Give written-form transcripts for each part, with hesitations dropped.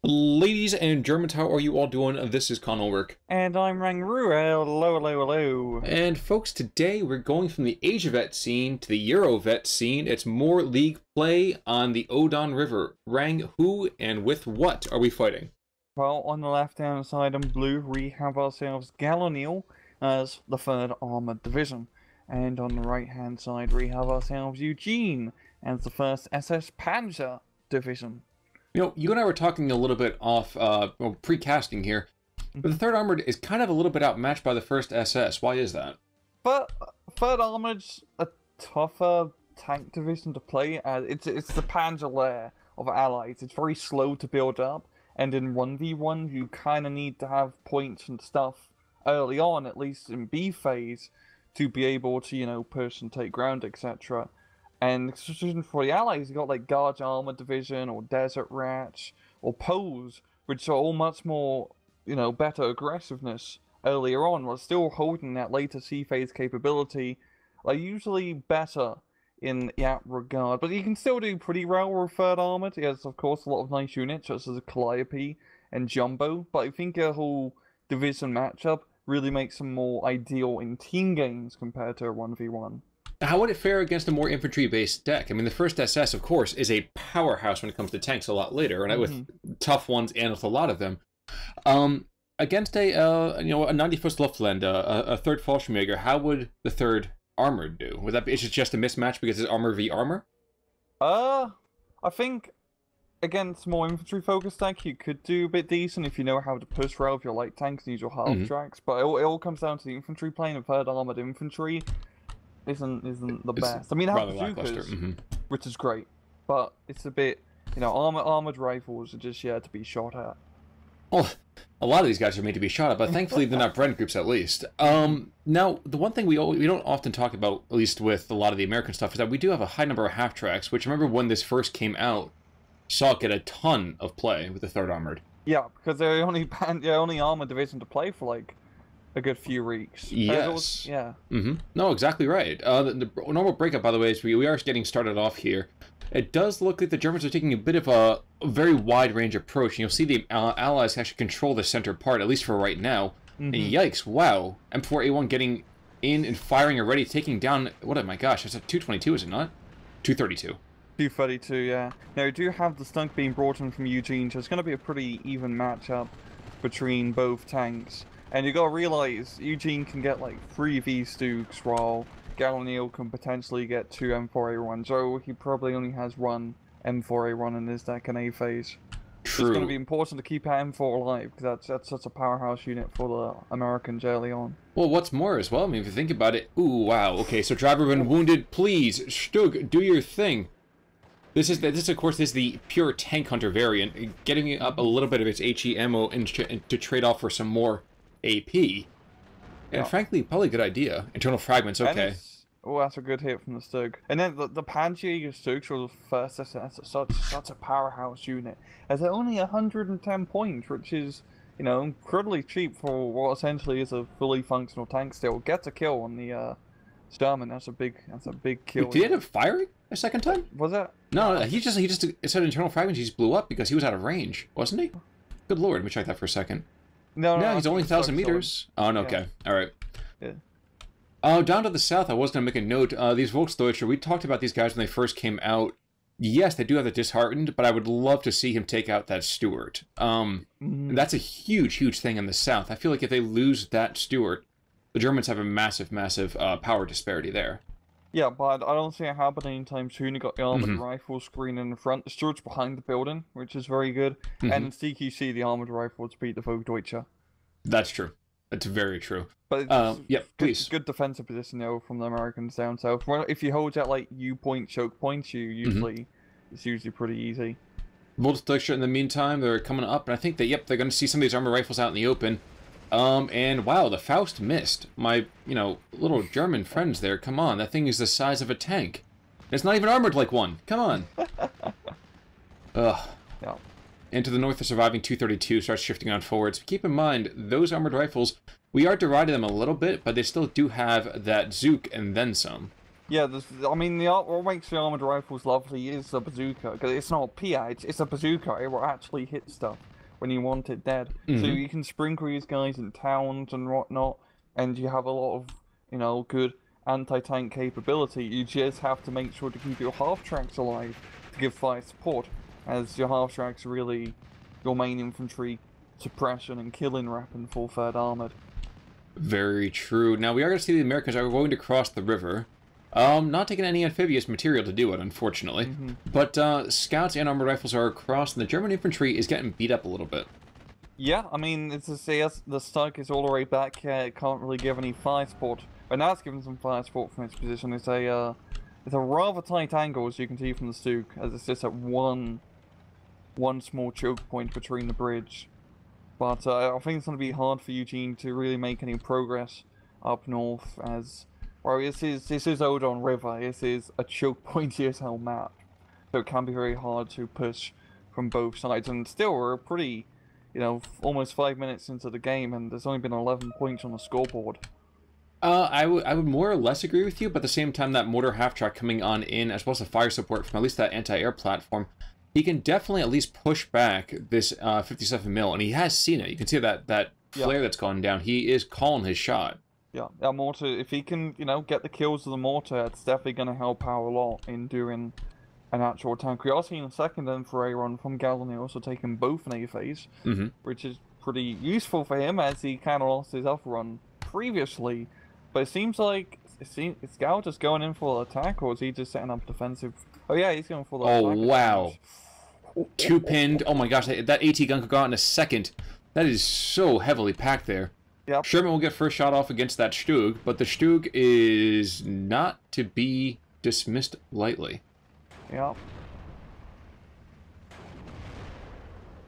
Ladies and Germans, how are you all doing? This is Oneill. And I'm RangRoo. Hello, hello, hello. And folks, today we're going from the Asia Vet scene to the Euro Vet scene. It's more League play on the Odon River. Rang, who and with what are we fighting? Well, on the left-hand side in blue, we have ourselves Oneill as the 3rd Armoured Division. And on the right-hand side, we have ourselves YueJin as the 1st SS Panzer Division. You know, you and I were talking a little bit off, pre-casting here, but the 3rd Armored is kind of a little bit outmatched by the 1st SS. Why is that? But 3rd Armoured's a tougher tank division to play. It's the Panzer layer of allies. It's very slow to build up, and in 1v1 you kind of need to have points and stuff early on, at least in B phase, to be able to, you know, push and take ground, etc. And for the allies, you got like Guards Armored Division or Desert Rats or Poles, which are all much more, you know, better aggressiveness earlier on, while still holding that later C phase capability. Are usually better in that regard, but you can still do pretty well with 3rd Armored. It has, of course, a lot of nice units, such as Calliope and Jumbo, but I think a whole division matchup really makes them more ideal in team games compared to a 1v1. How would it fare against a more infantry-based deck? I mean, the 1st SS, of course, is a powerhouse when it comes to tanks a lot later, and with tough ones and with a lot of them. Against a 90-foot Luftland, a 3rd Fallschirmjäger, how would the 3rd Armored do? Would that be, is it just a mismatch because it's armor v armor? I think against more infantry-focused deck, you could do a bit decent if you know how to push rail with your light tanks and use your half tracks, but it all comes down to the infantry plane, and 3rd Armored infantry isn't the best. I mean, it has bazookas, which is great, but it's a bit, you know, armored rifles are just to be shot at. Well, a lot of these guys are made to be shot at, but thankfully they're not friend groups, at least. Now, the one thing we don't often talk about, at least with a lot of the American stuff, is that we do have a high number of half tracks, which, remember when this first came out, saw it get a ton of play with the 3rd Armored. Yeah, because they're only armored division to play for like a good few weeks. Yes. Yeah. No, exactly right. The normal breakup, by the way, is we are getting started off here. It does look like the Germans are taking a bit of a very wide range approach, and you'll see the Allies actually control the center part, at least for right now. And yikes, wow. M4A1 getting in and firing already, taking down, what, oh my gosh, that's a 222, is it not? 232. 232, yeah. Now, we do have the stunk being brought in from YueJin, so it's going to be a pretty even matchup between both tanks. And you gotta realize, YueJin can get like 3 V-Stooks, while Oneill can potentially get 2 M4A1. So he probably only has 1 M4A1 in his deck in A phase. True. It's gonna be important to keep that M4 alive, because that's such a powerhouse unit for the Americans early on. Well, what's more as well, I mean, if you think about it, ooh, wow, okay, so driver been wounded, please, Stug, do your thing. This of course, is the pure tank hunter variant, getting up a little bit of its HE ammo to trade off for some more AP. And frankly, probably a good idea. Internal fragments, okay. Oh, that's a good hit from the Stug. And then the Panzer Stugs was the 1st SS. Such a powerhouse unit. As only 110 points, which is, you know, incredibly cheap for what essentially is a fully functional tank still. Gets a kill on the Starman. That's a big kill. Did he end up firing a second time? Was that? No, he just instead of internal fragments, he just blew up because he was out of range, wasn't he? Good lord, let me check that for a second. No, he's only 1,000 meters. Oh, no, okay. All right. Yeah. Down to the south, I was going to make a note. These Volksdeutscher, we talked about these guys when they first came out. Yes, they do have the disheartened, but I would love to see him take out that Stuart. That's a huge, huge thing in the south. I feel like if they lose that Stuart, the Germans have a massive, massive power disparity there. Yeah, but I don't see it happening anytime soon. You got the armored rifle screen in the front. The Stuart's behind the building, which is very good. And in CQC, the armored rifles beat the Volksdeutscher. That's true. That's very true. But yeah, please. Good defensive position though from the Americans down south. Well, if you hold at like U-point choke points, it's usually pretty easy. Volksdeutscher in the meantime, they're coming up, and I think that they're going to see some of these armored rifles out in the open. And wow, the Faust missed. My, little German friends there, come on, that thing is the size of a tank. It's not even armored like one, come on. Ugh. Yeah. And to the north, the surviving 232 starts shifting on forwards. Keep in mind, those armored rifles, we are deriding them a little bit, but they still do have that Zook and then some. Yeah, I mean, what makes the armored rifles lovely is the bazooka, because it's not a PI, it's a bazooka, it will actually hit stuff. when you want it dead. So you can sprinkle these guys in towns and whatnot, and you have a lot of, you know, good anti-tank capability. You just have to make sure to keep your half-tracks alive to give fire support, as your half-tracks are really your main infantry suppression and killing weapon for 3rd Armored. Very true. Now, we are going to see the Americans are going to cross the river. Not taking any amphibious material to do it, unfortunately. But scouts and armored rifles are across, and the German infantry is getting beat up a little bit. Yeah, I mean, it's a CS, the Stug is all the way back here, it can't really give any fire support. But now it's giving some fire support from its position. It's a rather tight angle, as you can see from the Stug, as it's just at one small choke point between the bridge. But I think it's going to be hard for YueJin to really make any progress up north, as, well, this is Odon River, this is a choke point ESL map, so it can be very hard to push from both sides, and still we're pretty, you know, almost 5 minutes into the game, and there's only been 11 points on the scoreboard. I would more or less agree with you, but at the same time, that mortar half-track coming on in, as well as the fire support from at least that anti-air platform, he can definitely at least push back this 57 mil, and he has seen it. You can see that flare that's gone down. He is calling his shot. Yeah, that mortar, if he can, you know, get the kills of the mortar, it's definitely going to help out a lot in doing an actual attack. We are seeing a second infrared run from Galani, also taking both an A phase, which is pretty useful for him, as he kind of lost his upper run previously. But it seems like, is Gal just going in for the attack, or is he just setting up defensive? Oh yeah, he's going for the attack. Oh, wow. Two pinned. Oh my gosh, that AT gun could go out in a second. That is so heavily packed there. Yep. Sherman will get first shot off against that Stug, but the Stug is not to be dismissed lightly. Yep.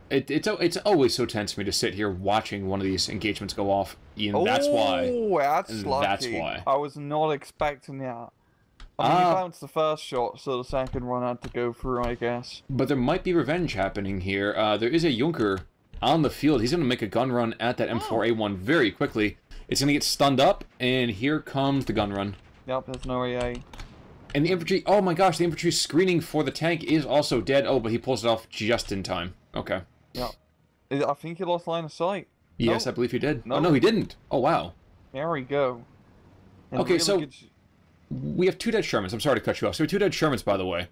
It's always so tense for me to sit here watching one of these engagements go off, Ian. That's why. Oh, that's lucky. That's why. I was not expecting that. I mean, he bounced the first shot, so the second one had to go through, I guess. But there might be revenge happening here. There is a Junker on the field. He's going to make a gun run at that M4A1 very quickly. It's going to get stunned up, and here comes the gun run. Yep, there's no AA. And the infantry, oh my gosh, the infantry screening for the tank is also dead. Oh, but he pulls it off just in time. Okay. Yep. I think he lost line of sight. Yes, I believe he did. No. Oh, no, he didn't. Oh, wow. There we go. And okay, really so good... we have 2 dead Shermans. I'm sorry to cut you off. So we have 2 dead Shermans, by the way.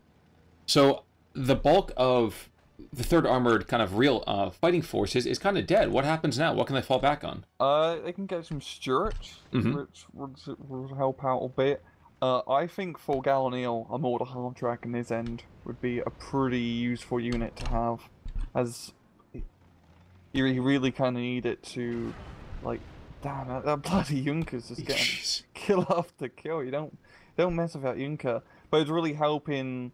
So the bulk of the 3rd Armored kind of real fighting forces is kind of dead. What happens now? What can they fall back on? They can get some Stuarts, which would help out a bit. I think for Oneill, a mortar half-track in his end would be a pretty useful unit to have, as you really kind of need it to, like, damn, that bloody Junker's just getting kill after kill. You don't mess with that Junker, but it's really helping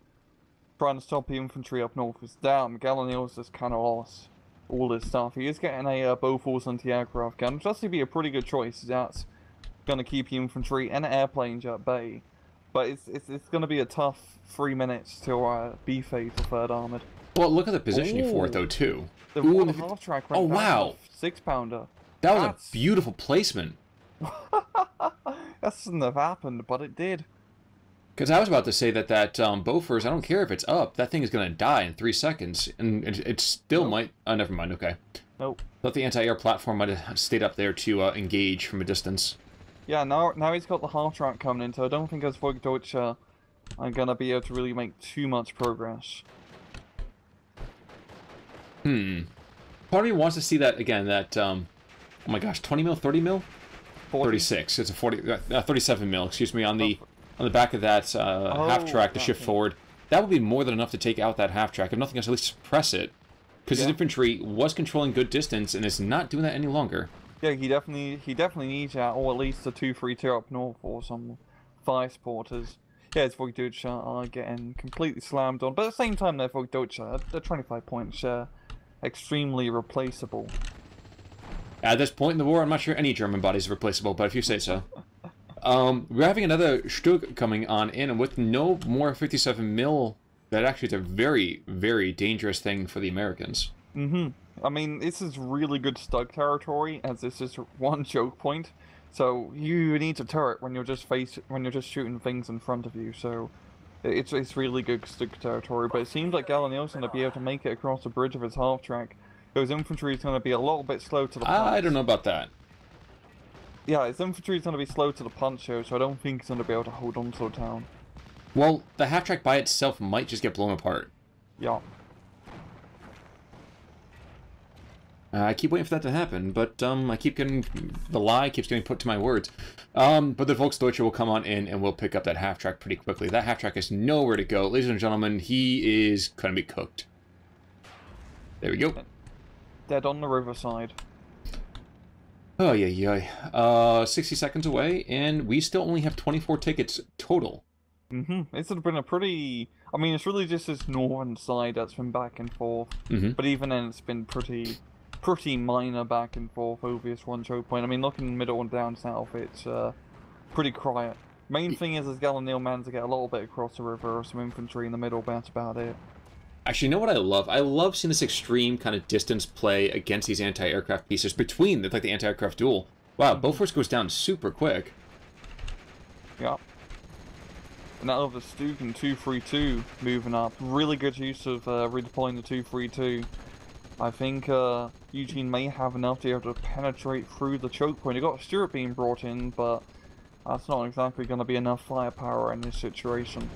trying to stop the infantry up north. It's down. Oneill just kind of lost all this stuff. He is getting a Bofors anti-aircraft gun, which has to be a pretty good choice. That's going to keep the infantry and airplanes at bay. But it's going to be a tough 3 minutes till B phase for 3rd Armored. Well, look at the positioning for it, though, too. The one half-track went wow. 6-pounder. That was a beautiful placement. That shouldn't have happened, but it did. Because I was about to say that Bofors, I don't care if it's up, that thing is going to die in 3 seconds. And it still might... Oh, never mind, okay. Nope. Thought the anti-air platform might have stayed up there to engage from a distance. Yeah, now he's got the half-track coming in, so I don't think as Volksdeutsche I'm going to be able to really make too much progress. Part of me wants to see that, again, that, oh my gosh, 20 mil, 30 mil? 40? 36. It's a 37 mil, excuse me, on the back of that half-track to shift forward. That would be more than enough to take out that half-track. If nothing else, at least suppress it. Because his infantry was controlling good distance, and is not doing that any longer. Yeah, he definitely needs that, or at least a 2-3-2 up north, or some fire supporters. Yeah, it's Volksdeutsche are getting completely slammed on, but at the same time, they're Volksdeutsche. They're 25 points, extremely replaceable. At this point in the war, I'm not sure any German body is replaceable, but if you say so. We're having another Stug coming on in, and with no more 57 mil, that actually is a very, very dangerous thing for the Americans. I mean, this is really good Stug territory, as this is one choke point. So you need a turret when you're just shooting things in front of you. So it's really good Stug territory. But it seems like Oneill going to be able to make it across the bridge of his half track His infantry is going to be a little bit slow to the punch. I don't know about that. Yeah, his infantry is going to be slow to the punch here, so I don't think he's going to be able to hold on to the town. Well, the half-track by itself might just get blown apart. Yeah. I keep waiting for that to happen, but I keep getting... The lie keeps getting put to my words. But the Volksdeutsche will come on in and we'll pick up that half-track pretty quickly. That half-track is nowhere to go. Ladies and gentlemen, he is going to be cooked. There we go. Dead on the riverside. Oh, yeah. 60 seconds away, and we still only have 24 tickets total. It's been a pretty... I mean, it's really just this northern side that's been back and forth. But even then, it's been pretty minor back and forth over this one choke point. I mean, looking middle and down south, it's pretty quiet. Main thing is Oneill managed to get a little bit across the river or some infantry in the middle, but that's about it. Actually, you know what I love? I love seeing this extreme kind of distance play against these anti-aircraft pieces between the anti-aircraft duel. Wow, Bofors goes down super quick. Yeah. And now the Stuken 232 moving up. Really good use of redeploying the 232. I think YueJin may have enough to be able to penetrate through the choke point. He got Stuart being brought in, but that's not exactly going to be enough firepower in this situation.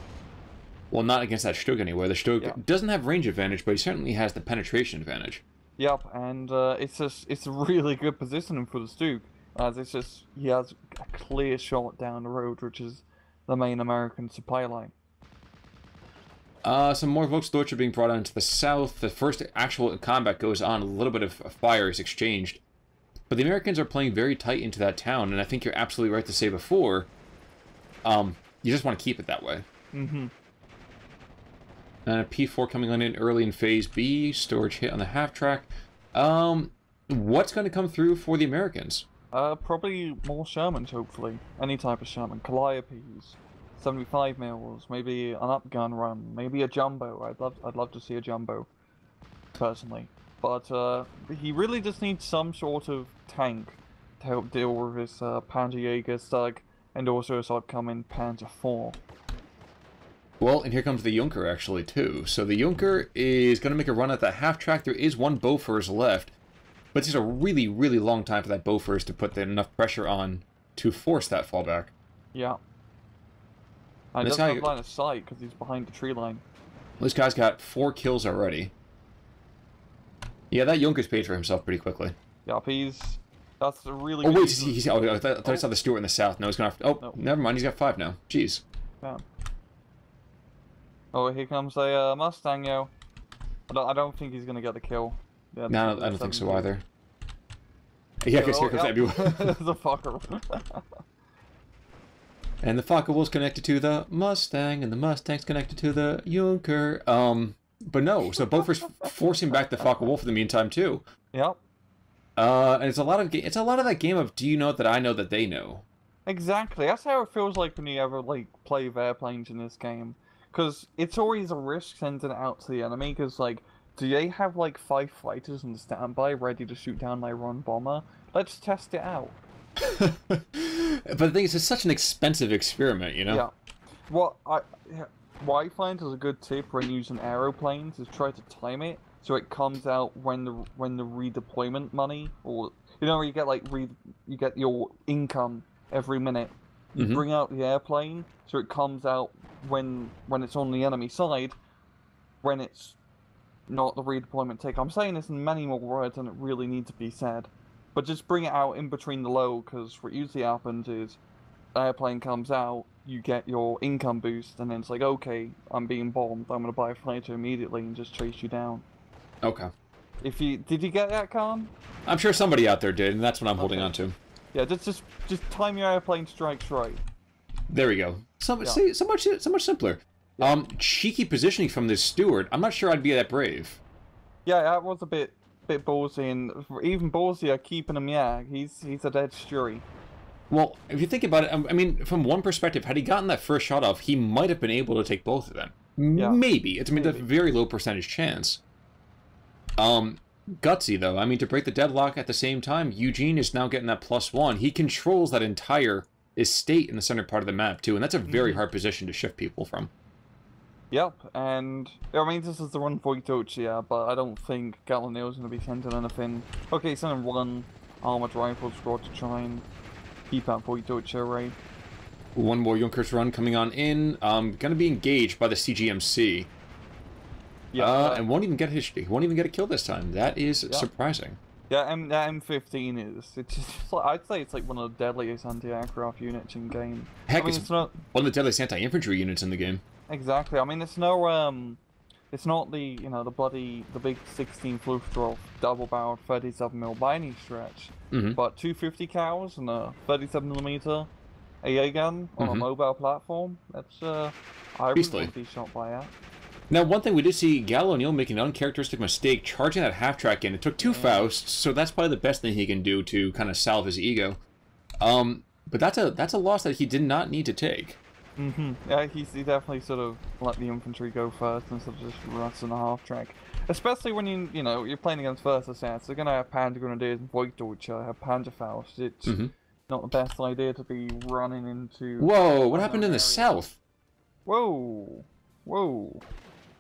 Well, not against that Stug anyway. The Stug doesn't have range advantage, but he certainly has the penetration advantage. Yep, and it's a really good positioning for the Stug. As it's just, he has a clear shot down the road, which is the main American supply line. Some more Volksdeutsche being brought on to the south. The first actual combat goes on. A little bit of fire is exchanged. But the Americans are playing very tight into that town, and I think you're absolutely right to say before, you just want to keep it that way. And a P4 coming on in early in Phase B. Storage hit on the half-track. What's going to come through for the Americans? Probably more Shermans, hopefully. Any type of Sherman. Calliopes, 75 mils, maybe an up-gun run, maybe a jumbo. I'd love to see a jumbo, personally. But he really just needs some sort of tank to help deal with his Panzerjäger Stug and also his upcoming Panzer IV. Well, and here comes the Junker, actually, too. So the Junker is going to make a run at that half-track. There is one Bofors left, but it's just a really, really long time for that Bofors to put enough pressure on to force that fallback. Yeah. And he doesn't have line of sight because he's behind the tree line. This guy's got 4 kills already. Yeah, that Junker's paid for himself pretty quickly. Yep, that's a really. Oh wait, I thought I saw the Stuart in the south. No, he's gonna. Never mind. He's got 5 now. Jeez. Yeah. Oh, here comes a Mustang, yo. I don't think he's gonna get the kill. Yeah, no, I don't think so either. Yeah, because here comes everyone. The fucker. And the Fokker was connected to the Mustang, and the Mustang's connected to the Junker. But no, so Bofors forcing back the Fokker Wolf in the meantime too. Yep. And it's a lot of that game of do you know that I know that they know. Exactly. That's how it feels like when you ever play with airplanes in this game, because it's always a risk sending it out to the enemy. Because do they have 5 fighters on standby ready to shoot down my Iran bomber? Let's test it out. But the thing is, it's such an expensive experiment, you know? Yeah. What I find is a good tip when using aeroplanes is try to time it so it comes out when the redeployment money, or you get you get your income every minute. You bring out the airplane so it comes out when it's on the enemy side, when it's not the redeployment take. I'm saying this in many more words than it really needs to be said. But just bring it out in between the low, because what usually happens is airplane comes out, you get your income boost, and then it's like, okay, I'm being bombed, I'm going to buy a fighter immediately and just chase you down. Okay. Did you get that, Khan? I'm sure somebody out there did, and that's what I'm holding on to. Yeah, just time your airplane strikes right. There we go. See, so much simpler. Yeah. Cheeky positioning from this Stuart. I'm not sure I'd be that brave. Yeah, that was a bit ballsy, and even ballsier keeping him. Yeah, he's a dead Stuart. Well, if you think about it, I mean, from one perspective, had he gotten that first shot off, he might have been able to take both of them. Yeah. Maybe. It's a very low percentage chance. Gutsy, though. I mean, to break the deadlock at the same time, YueJin is now getting that +1. He controls that entire estate in the center part of the map, too, and that's a very hard position to shift people from. Yep, and I mean this is the run for YueJin, but I don't think Galileo's going to be sending anything. Okay, sending one armored rifle squad to try and keep out for YueJin, right? One more Junkers run coming on in. Gonna be engaged by the CGMC. Yeah, and won't even get a kill this time. That is surprising. Yeah, that M15 is. It's just like, I'd say it's like one of the deadliest anti-aircraft units in game. Heck, I mean, it's not one of the deadliest anti-infantry units in the game. exactly. I mean, it's no it's not the the big 16 Fluchtwaffe double-barreled 37mm by any stretch. But 250 cows and a 37mm AA gun on a mobile platform. That's I wouldn't want to be shot by that. Now, one thing we did see, Oneill making an uncharacteristic mistake, charging that half-track in. It took 2 Fausts, so that's probably the best thing he can do to kind of salve his ego. But that's a loss that he did not need to take. Yeah, he definitely sort of let the infantry go first instead of just rushing the half-track. Especially when you're playing against first assets. They're gonna have Panzer Grenadiers and Voigtdeutscher, have Panzerfaust. It's not the best idea to be running into... Whoa, what happened in the south? Whoa.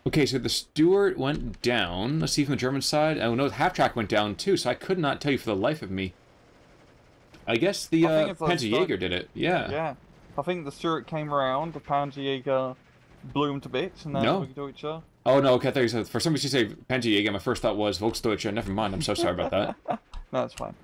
Okay, so the Stuart went down. Let's see from the German side. Oh no, the half-track went down too, so I could not tell you for the life of me. I guess the Panzerjäger did it. Yeah. Yeah. I think the Stuart came around, the Panzerjäger blew him to bits, and then Voigtdeutscher. Oh no, okay, I thought you said, for some reason you say Panzerjäger, my first thought was Volksdeutsche. Never mind, I'm so sorry about that. No, that's fine.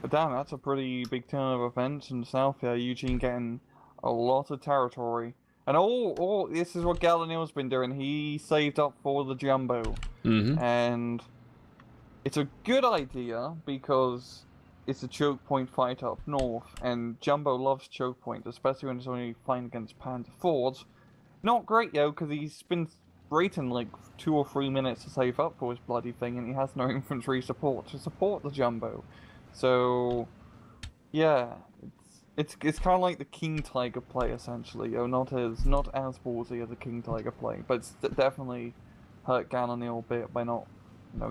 But damn, that's a pretty big turn of events in the south here. YueJin getting a lot of territory. And all this is what Galileo's been doing. He saved up for the Jumbo. And it's a good idea because it's a choke point fight up north. And Jumbo loves choke point, especially when it's only fighting against Panzer Fords. Not great, yo, because he's been waiting like 2 or 3 minutes to save up for his bloody thing, and he has no infantry support to support the Jumbo. So, yeah, it's kind of like the King Tiger play essentially. Not as ballsy as a King Tiger play, but it's definitely hurt Oneill a bit by not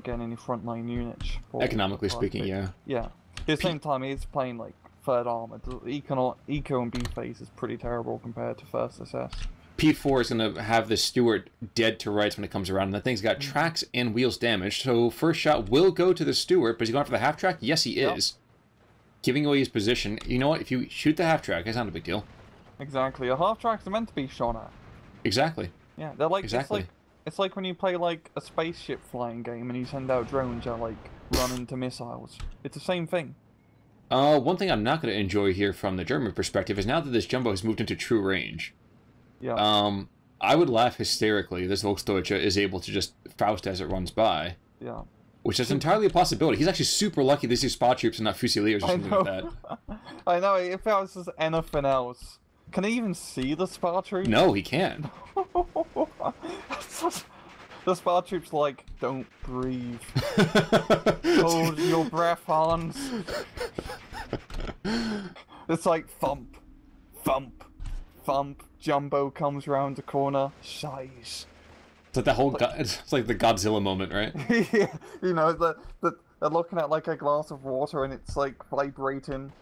getting any frontline units. Economically speaking, yeah. Yeah. At the same time, he's playing like third armored. Eco and B phase is pretty terrible compared to first SS. P4 is going to have the Stuart dead to rights when it comes around, and that thing's got tracks and wheels damaged, so first shot will go to the Stuart, but is he going for the half-track? Yes, he is. Giving away his position. You know what? If you shoot the half-track, it's not a big deal. Exactly. A half-tracks are meant to be shot at. Exactly. Yeah, they're like... Exactly. It's like when you play, like, a spaceship flying game and you send out drones that, like, run into missiles. It's the same thing. One thing I'm not going to enjoy here from the German perspective is now that this Jumbo has moved into true range. Yeah. I would laugh hysterically this Volksdeutsche is able to just Faust as it runs by. Yeah. Which is entirely a possibility. He's actually super lucky these are spot troops and not Fusiliers or something like that. I know, if that was just anything else. Can he even see the spot troops? No, he can't. The spot troops like, don't breathe. Hold your breath, Hans. It's like thump, thump, thump. Jumbo comes round the corner, sighs. It's like the whole, it's like the Godzilla moment, right? Yeah, they're looking at like a glass of water and it's like vibrating.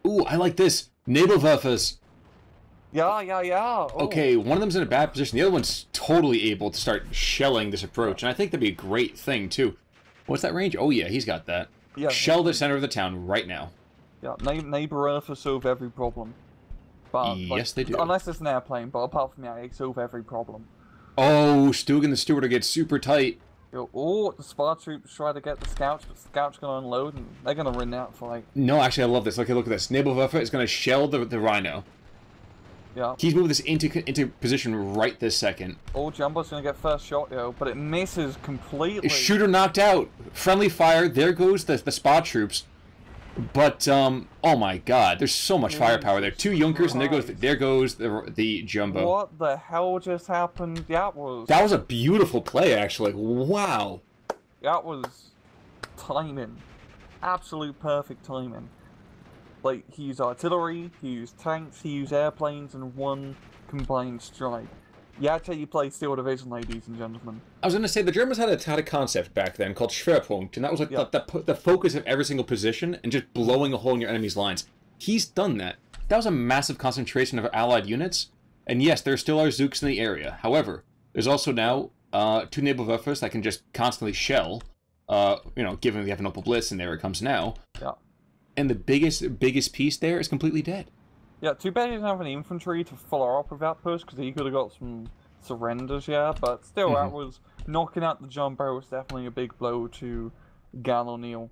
Ooh, I like this. Nebelwerfers. Yeah. Oh. Okay, one of them's in a bad position. The other one's totally able to start shelling this approach, and I think that'd be a great thing too. What's that range? Oh yeah, he's got that. Yeah. Shell the center of the town right now. Yeah, Nebelwerfers solve every problem. But, yes, they do. Unless it's an airplane, but apart from that, they solve every problem. Oh, Stug and the Stuart will get super tight. Oh, the spar troops try to get the scouts, but the scouts going to unload, and they're going to win that fight. No, actually, I love this. Okay, look at this. Nebelwerfer is going to shell the Rhino. Yeah. He's moving this into position right this second. Oh, Jumbo's going to get first shot, but it misses completely. Shooter knocked out. Friendly fire. There goes the spar troops. But, oh my god, there's so much firepower there. 2 Junkers, and there goes the Jumbo. What the hell just happened? That was a beautiful play, actually. Wow. That was timing. Absolute perfect timing. Like, he used artillery, he used tanks, he used airplanes in one combined strike. Yeah, that's how you play Steel Division, ladies and gentlemen. I was going to say, the Germans had a concept back then called Schwerpunkt, and that was like the focus of every single position and just blowing a hole in your enemy's lines. He's done that. That was a massive concentration of Allied units, And yes, there still are Zooks in the area. However, there's also now 2 Nebelwerfers that can just constantly shell. Given we have an Opal Blitz, and there it comes now. Yeah. And the biggest piece there is completely dead. Yeah, too bad he didn't have any infantry to follow up with that push, because he could have got some surrenders, yeah. But still, that was knocking out the jumbo was definitely a big blow to Oneill.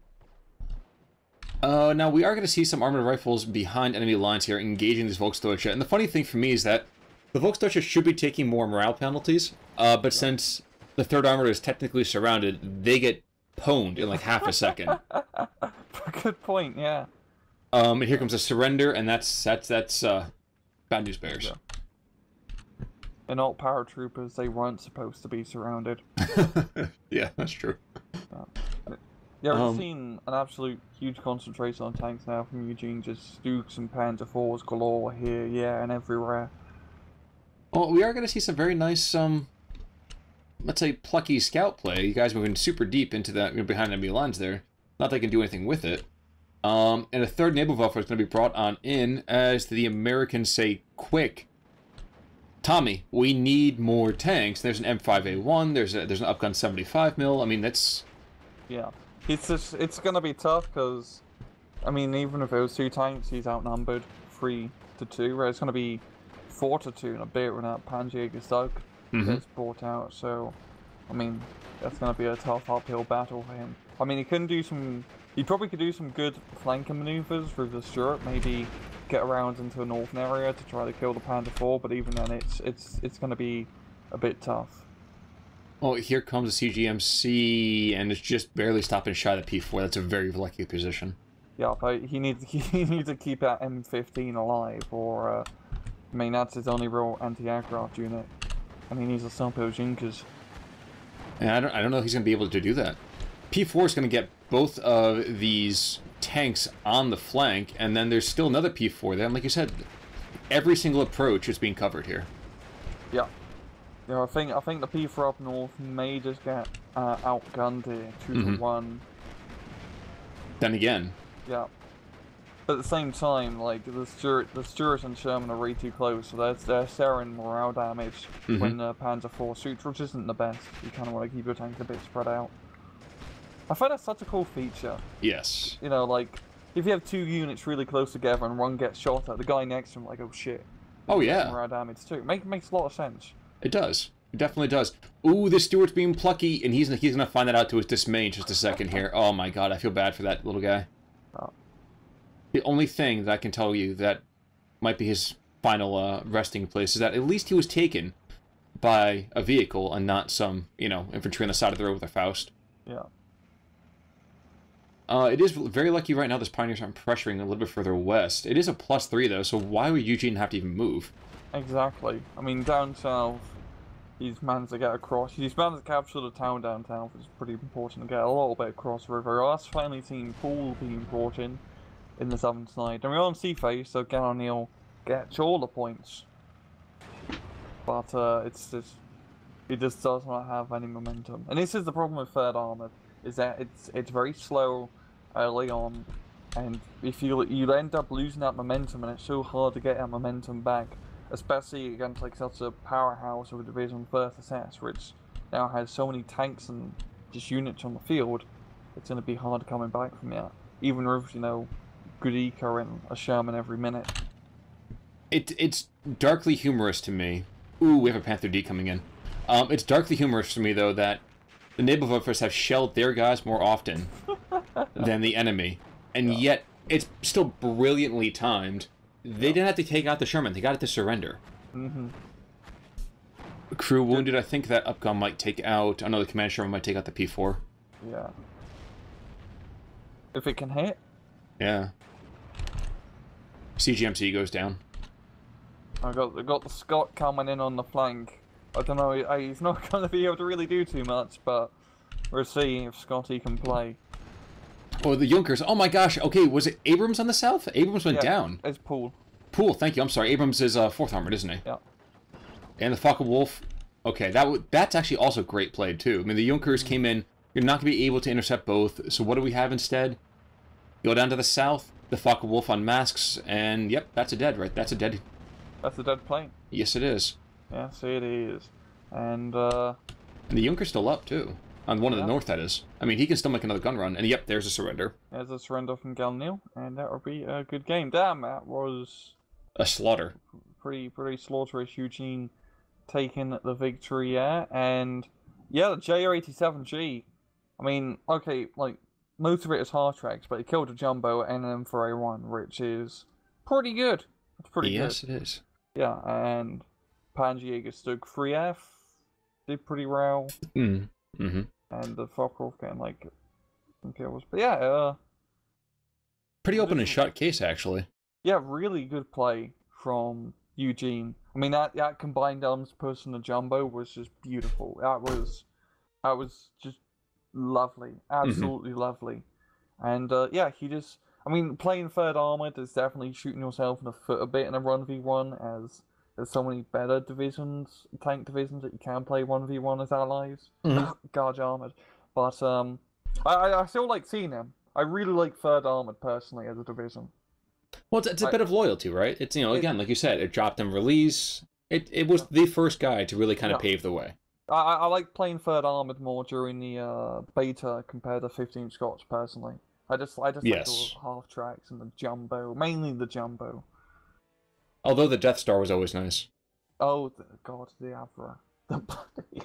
Now, we are going to see some armored rifles behind enemy lines here, engaging these Volksdeutsche. And the funny thing for me is that the Volksdeutsche should be taking more morale penalties, but since the 3rd Armored is technically surrounded, they get pwned in like half a second. Good point, yeah. And here comes a surrender, and that's bad news bears. Yeah. And all paratroopers, they weren't supposed to be surrounded. Yeah, that's true. Yeah, we've seen an absolute huge concentration on tanks now from YueJin, just Dukes and Panzer IVs galore here, yeah, and everywhere. Well, we are going to see some very nice, let's say, plucky scout play. You guys moving super deep into that, behind enemy lines there. Not that they can do anything with it. And a 3rd Nebelwerfer is going to be brought on in as the Americans say, quick, Tommy, we need more tanks. There's an M5A1, there's an Upgun 75mm. I mean, that's... Yeah. It's going to be tough, because, I mean, even with those 2 tanks, he's outnumbered 3-2, where it's going to be 4-2 in a bit when that Panzerjäger gets brought out, so, I mean, that's going to be a tough uphill battle for him. I mean, he probably could do some good flanking maneuvers with the Stuart, maybe get around into a northern area to try to kill the Panzer IV, but even then it's going to be a bit tough. Oh, here comes the CGMC, and it's just barely stopping shy of the P4. That's a very lucky position. Yeah, but he needs to keep that M15 alive, or I mean, that's his only real anti-aircraft unit, and he needs to stop those Jinkers. And I don't know if he's going to be able to do that. P4 is going to get both of these tanks on the flank, and then there's still another P4 there. And like you said, every single approach is being covered here. Yeah. Yeah, I think the P4 up north may just get outgunned here, 2-1. Then again. Yeah. But at the same time, like, the Stuart and Sherman are way too close, so they're sharing morale damage when the Panzer IV shoots, which isn't the best. You kind of want to keep your tanks a bit spread out. I find that's such a cool feature. Yes. You know, like, if you have 2 units really close together and one gets shot at, the guy next to him, like, oh shit. Oh yeah. Morale damage too. Makes a lot of sense. It does. It definitely does. Ooh, this Stuart's being plucky, and he's gonna find that out to his dismay in just a second here. Oh my god, I feel bad for that little guy. Oh. The only thing that I can tell you that might be his final resting place is that at least he was taken by a vehicle and not some, infantry on the side of the road with a Faust. Yeah. It is very lucky right now this Pioneers aren't pressuring a little bit further west. It is a +3 though, so why would YueJin have to even move? Exactly. I mean, down south, he's managed to get across. He's managed to capture the town downtown, which is pretty important to get a little bit across the river. Last finally seen Poole being brought in the southern side. And we're on sea face, so Oneill gets all the points. But he just does not have any momentum. And this is the problem with 3rd Armoured, is that it's very slow early on, and if you end up losing that momentum, and it's so hard to get that momentum back, especially against like such a powerhouse of a Division 1st SS, which now has so many tanks and just units on the field. It's going to be hard coming back from that, even with good eco and a Sherman every minute. It's darkly humorous to me. Ooh, we have a Panther D coming in. It's darkly humorous to me though that the Nebelwerfers have shelled their guys more often than the enemy, and yet it's still brilliantly timed. They didn't have to take out the Sherman, they got it to surrender. Crew wounded, I think that Upgun might take out, I know the Command Sherman might take out the P4. Yeah. If it can hit? Yeah. CGMC goes down. I got the Scot coming in on the flank. I don't know, he's not going to be able to really do too much, but we'll see if Scotty can play. Oh, the Junkers. Oh my gosh. Okay, was it Abrams on the south? Abrams went down. It's Poole. Poole, thank you. I'm sorry. Abrams is 4th Armored, isn't he? Yeah. And the Focke-Wulf. Okay, that's actually also great play, too. I mean, the Junkers came in. You're not going to be able to intercept both. So what do we have instead? Go down to the south. The Focke-Wulf unmasks. And, yep, that's a dead, right? That's a dead That's a dead plane. Yes, it is. Yes, it is. And And the Junker's still up, too. On one of the Yeah. north, that is. I mean, he can still make another gun run. And yep, there's a surrender. there's a surrender from Oneill, and that will be a good game. Damn, that was A slaughter. pretty slaughterous. YueJin taking the victory, yeah. And yeah, the JR87G. I mean, okay, like, most of it is hard tracks, but he killed a jumbo and an M4A1, which is pretty good. It's pretty good. Yes, it is. Yeah, and Panjäger Stug 3F did pretty well. Mm-hmm. And the Fokov getting like some kills. But yeah, Pretty open and shut case, actually. yeah, really good play from YueJin. I mean, that combined arms push and the jumbo was just beautiful. That was just lovely, absolutely lovely. And yeah, I mean, playing third armored is definitely shooting yourself in the foot a bit in a 1v1, as there's so many better divisions, tank divisions, that you can play 1v1 as allies. Guard armored. But I still like seeing him. I really like third armored personally as a division. Well, it's a bit of loyalty, right? It's, again, like you said, it dropped in release. It was the first guy to really kind of pave the way. I like playing third armored more during the beta compared to 15 Scots personally. I just like the half tracks and the jumbo, mainly the jumbo. Although the Death Star was always nice. Oh God, the Avra, the body.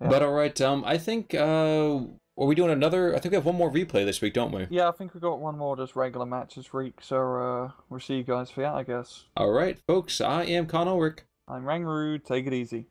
But all right, I think are we doing another? I think we have one more replay this week, don't we? Yeah, I think we got one more just regular match this week. So we'll see you guys for that, I guess. All right, folks. I am Con Ulrich. I'm RangRoo. Take it easy.